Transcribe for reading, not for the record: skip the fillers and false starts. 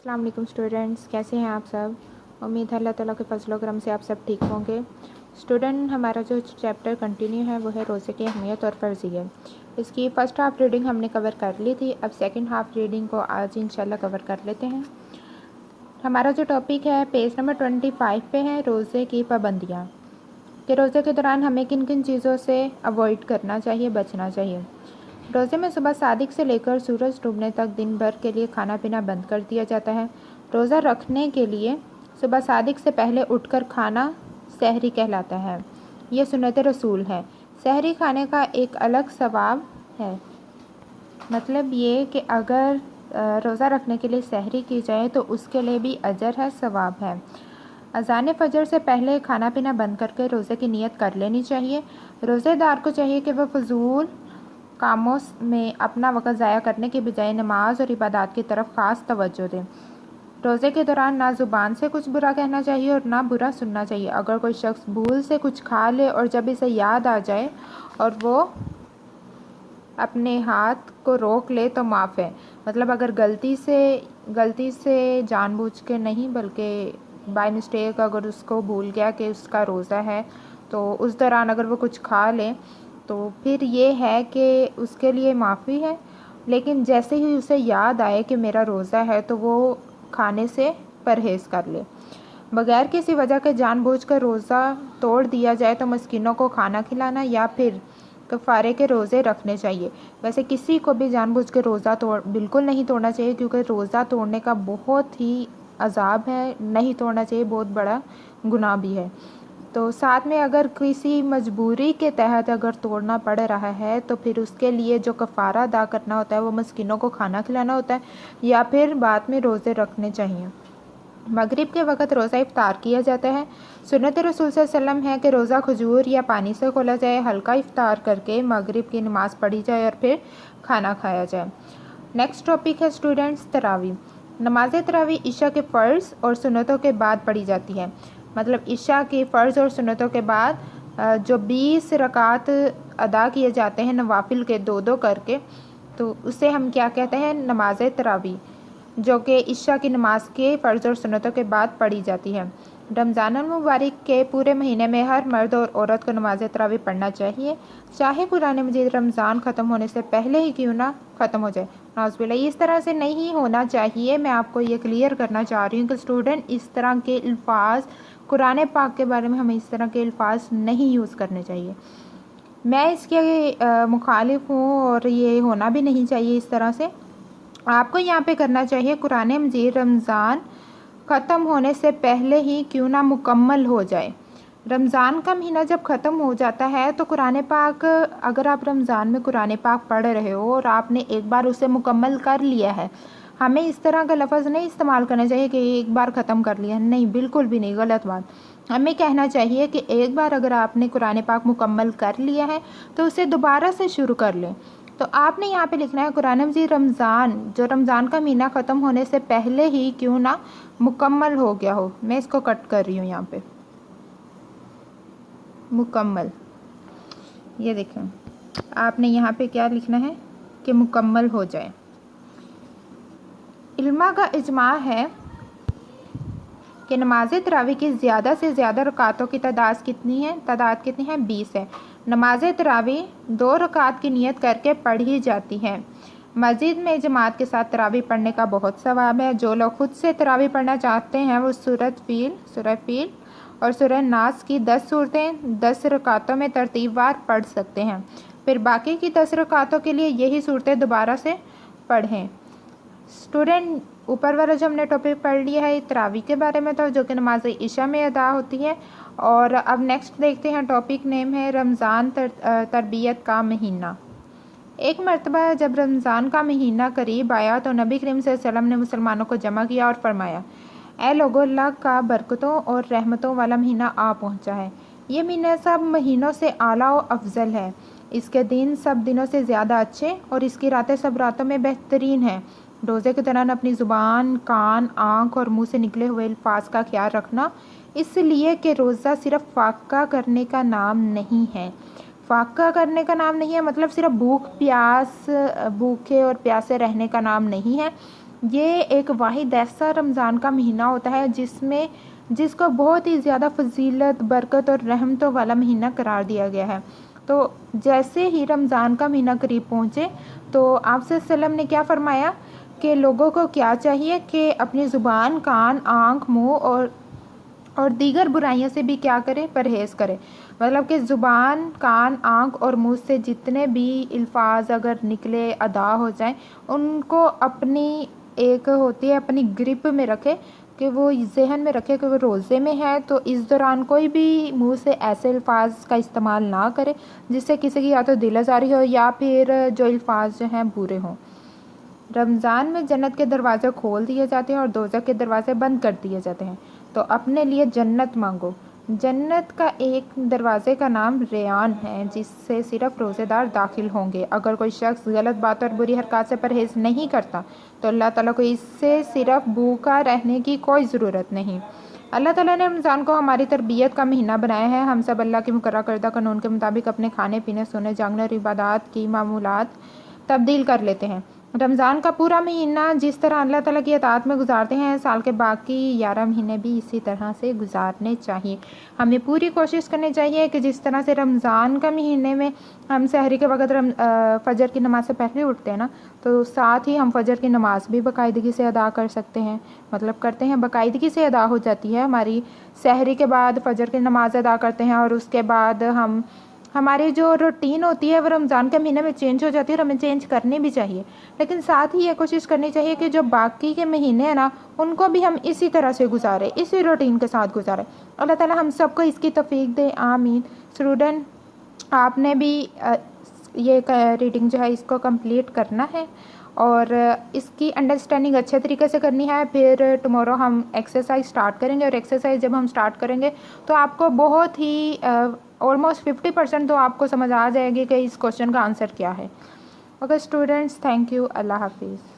अस्सलाम वालेकुम स्टूडेंट्स, कैसे हैं आप सब। उम्मीद है अल्लाह ताला के फजल व करम से आप सब ठीक होंगे। स्टूडेंट, हमारा जो चैप्टर कंटिन्यू है वो है रोज़े की अहमियत और फ़र्ज़ियत। इसकी फ़र्स्ट हाफ़ रीडिंग हमने कवर कर ली थी। अब सेकंड हाफ़ रीडिंग को आज इंशाल्लाह कवर कर लेते हैं। हमारा जो टॉपिक है पेज नंबर 25 पे है रोज़े की पाबंदियाँ, कि रोज़े के दौरान हमें किन किन चीज़ों से अवॉइड करना चाहिए, बचना चाहिए। रोज़े में सुबह सादिक से लेकर सूरज डूबने तक दिन भर के लिए खाना पीना बंद कर दिया जाता है। रोज़ा रखने के लिए सुबह सादिक से पहले उठकर खाना सहरी कहलाता है। ये सुन्नत रसूल है। सहरी खाने का एक अलग सवाब है। मतलब ये कि अगर रोज़ा रखने के लिए सहरी की जाए तो उसके लिए भी अजर है, सवाब है। अज़ान फ़जर से पहले खाना पीना बंद करके रोज़े की नियत कर लेनी चाहिए। रोज़ेदार को चाहिए कि वह फजूल कामों में अपना वक़्त ज़ाया करने के बजाय नमाज और इबादत की तरफ ख़ास तवज्जो दें। रोज़े के दौरान ना ज़ुबान से कुछ बुरा कहना चाहिए और ना बुरा सुनना चाहिए। अगर कोई शख्स भूल से कुछ खा ले और जब इसे याद आ जाए और वो अपने हाथ को रोक ले तो माफ़ है। मतलब अगर गलती से जानबूझ के नहीं बल्कि बाय मिस्टेक अगर उसको भूल गया कि उसका रोज़ा है तो उस दौरान अगर वो कुछ खा ले तो फिर ये है कि उसके लिए माफ़ी है। लेकिन जैसे ही उसे याद आए कि मेरा रोज़ा है तो वो खाने से परहेज़ कर ले। बग़ैर किसी वजह के जानबूझकर रोज़ा तोड़ दिया जाए तो मस्कीनों को खाना खिलाना या फिर कफ़ारे के रोज़े रखने चाहिए। वैसे किसी को भी जानबूझ के रोज़ा बिल्कुल नहीं तोड़ना चाहिए, क्योंकि रोज़ा तोड़ने का बहुत ही अज़ाब है। नहीं तोड़ना चाहिए, बहुत बड़ा गुनाह भी है। तो साथ में अगर किसी मजबूरी के तहत अगर तोड़ना पड़ रहा है तो फिर उसके लिए जो कफ़ारा अदा करना होता है वो मस्कीनों को खाना खिलाना होता है या फिर बाद में रोज़े रखने चाहिए। मगरिब के वक़्त रोज़ा इफ्तार किया जाता है। सुन्नत रसूल सल्लल्लाहु अलैहि वसल्लम है कि रोज़ा खजूर या पानी से खोला जाए, हल्का इफ्तार करके मगरिब की नमाज़ पढ़ी जाए और फिर खाना खाया जाए। नेक्स्ट टॉपिक है स्टूडेंट्स तरावी। नमाज तरावी इशा के फ़र्ज़ और सुन्नतों के बाद पढ़ी जाती है। मतलब इशा के फ़र्ज़ और सुन्नतों के बाद जो 20 रकात अदा किए जाते हैं नवाफिल के 2-2 करके, तो उसे हम क्या कहते हैं, नमाज तरावी, जो कि इशा की नमाज के फ़र्ज़ और सुन्नतों के बाद पढ़ी जाती है। रमज़ान मुबारक के पूरे महीने में हर मर्द और औरत को नमाज तरावी पढ़ना चाहिए, चाहे कुरान मजीद रमज़ान ख़त्म होने से पहले ही क्यों ना ख़त्म हो जाए। नाउज़ुबिल्लाह, इस तरह से नहीं होना चाहिए। मैं आपको ये क्लियर करना चाह रही हूँ कि स्टूडेंट इस तरह के अल्फाज कुरान पाक के बारे में हमें इस तरह के अल्फाज नहीं यूज़ करने चाहिए। मैं इसके मुखालिफ हूँ और ये होना भी नहीं चाहिए इस तरह से। आपको यहाँ पे करना चाहिए कुरान मजीद रमज़ान ख़त्म होने से पहले ही क्यों ना मुकम्मल हो जाए। रमज़ान का महीना जब ख़त्म हो जाता है तो कुरान पाक, अगर आप रमज़ान में कुरान पाक पढ़ रहे हो और आपने एक बार उसे मुकम्मल कर लिया है, हमें इस तरह का लफ्ज़ नहीं इस्तेमाल करना चाहिए कि एक बार ख़त्म कर लिया। नहीं, बिल्कुल भी नहीं, गलत बात। हमें कहना चाहिए कि एक बार अगर आपने कुरान पाक मुकम्मल कर लिया है तो उसे दोबारा से शुरू कर लें। तो आपने यहाँ पे लिखना है कुरान मजीद रमज़ान, जो रमज़ान का महीना ख़त्म होने से पहले ही क्यों ना मुकम्मल हो गया हो। मैं इसको कट कर रही हूँ यहाँ पे, मुकम्मल। ये देखें, आपने यहाँ पे क्या लिखना है कि मुकम्मल हो जाए। इल्मा का इजमा है कि नमाज तरावी की ज़्यादा से ज़्यादा रकातों की तादाद कितनी है, 20 है। नमाज तरावी 2 रकात की नियत करके पढ़ी जाती है। मस्जिद में जमात के साथ तरावी पढ़ने का बहुत सवाब है। जो लोग खुद से तरावी पढ़ना चाहते हैं वो सूरह फील और सूरह नास की 10 सूरतें 10 रकातों में तरतीबवार पढ़ सकते हैं। फिर बाकी की 10 रकातों के लिए यही सूरतें दोबारा से पढ़ें। स्टूडेंट, ऊपर वाला जो हमने टॉपिक पढ़ लिया है तरावी के बारे में था, जो कि नमाज इशा में अदा होती है। और अब नेक्स्ट देखते हैं, टॉपिक नेम है रमज़ान तरबियत का महीना। एक मरतबा जब रमज़ान का महीना करीब आया तो नबी करीम सल्लल्लाहु अलैहि वसल्लम ने मुसलमानों को जमा किया और फरमाया, ऐ लोगों, अल्लाह का बरकतों और रहमतों वाला महीना आ पहुँचा है। ये महीना सब महीनों से आला और अफजल है। इसके दिन सब दिनों से ज़्यादा अच्छे और इसकी रातें सब रातों में बेहतरीन हैं। रोज़े के दौरान अपनी ज़ुबान, कान, आँख और मुंह से निकले हुए अल्फाज का ख्याल रखना, इसलिए कि रोज़ा सिर्फ़ फाका करने का नाम नहीं है। फाका करने का नाम नहीं है मतलब सिर्फ भूखे और प्यासे रहने का नाम नहीं है, یہ ایک واحد ایسا رمضان کا مہینہ ہوتا ہے جس کو بہت ہی زیادہ فضیلت، برکت اور رحمتوں والا مہینہ قرار دیا گیا ہے۔ تو جیسے ہی رمضان کا مہینہ قریب پہنچے تو آپ صلی اللہ علیہ وسلم نے کیا فرمایا کہ لوگوں کو کیا چاہیے کہ اپنی زبان، کان، آنکھ، منہ اور دیگر برائیوں سے بھی کیا کرے؟ پرہیز کرے۔ مطلب کہ زبان، کان، آنکھ اور منہ سے جتنے بھی الفاظ اگر نکلے، ادا ہو جائیں، ان کو اپنی ایک ہوتی ہے اپنی گرپ میں رکھے، کہ وہ ذہن میں رکھے کہ وہ روزے میں ہے، تو اس دوران کوئی بھی منہ سے ایسے الفاظ کا استعمال نہ کرے جس سے کسی کی یا تو دل آزاری ہو یا پھر جو الفاظ جو ہیں برے ہوں۔ رمضان میں جنت کے دروازے کھول دیے جاتے ہیں اور دوزخ کے دروازے بند کر دیے جاتے ہیں۔ تو اپنے لیے جنت مانگو۔ جنت کا ایک دروازے کا نام ریان ہے، جس سے صرف روزے دار داخل ہوں گے۔ اگر کوئی شخص غلط بات اور بری حرکات سے پرہیز نہیں کرتا تو اللہ تعالیٰ کو اس سے صرف بھوکا رہنے کی کوئی ضرورت نہیں۔ اللہ تعالیٰ نے رمضان کو ہماری تربیت کا مہینہ بنایا ہے۔ ہم سب اللہ کے مقرر کردہ قانون کے مطابق اپنے کھانے پینے، سونے جاگنے اور عبادات کی معمولات تبدیل کر لیتے ہیں۔ رمضان کا پورا مہینہ جس طرح اللہ تعالیٰ کی اطاعت میں گزارتے ہیں، سال کے باقی 11 مہینے بھی اسی طرح سے گزارنے چاہیے۔ ہمیں پوری کوشش کرنی چاہیے کہ جس طرح سے رمضان کا مہینے میں ہم سحری کے وقت فجر کی نماز سے پہلے اٹھتے ہیں نا، تو ساتھ ہی ہم فجر کی نماز بھی باقاعدگی سے ادا کر سکتے ہیں، مطلب کرتے ہیں، باقاعدگی سے ادا ہو جاتی ہے ہماری۔ سحری کے بعد فجر کی نماز ادا کرتے ہیں اور اس کے بعد ہماری جو روٹین ہوتی ہے وہ رمضان کے مہینے میں چینج ہو جاتی ہے، اور ہمیں چینج کرنی بھی چاہیے، لیکن ساتھ ہی یہ کوشش کرنی چاہیے کہ جو باقی کے مہینے ہیں نا، ان کو بھی ہم اسی طرح سے گزاریں، اسی روٹین کے ساتھ گزاریں۔ اللہ تعالیٰ ہم سب کو اس کی توفیق دے، آمین۔ اسٹوڈنٹ، آپ نے بھی یہ ریڈنگ جو ہے اس کو کمپلیٹ کرنا ہے اور اس کی انڈرسٹینڈنگ اچھے طریقے سے کرنی ہے۔ پھر ٹمورو ہم ایکسرسائز سٹارٹ کریں گے، اور ایکسرسائز جب ہم سٹارٹ کریں گے تو آپ کو بہت ہی آلموسٹ 50% تو آپ کو سمجھ آ جائے گی کہ اس کوشچن کا آنسر کیا ہے۔ اوکے اسٹوڈنٹس، تھینک یو، اللہ حافظ۔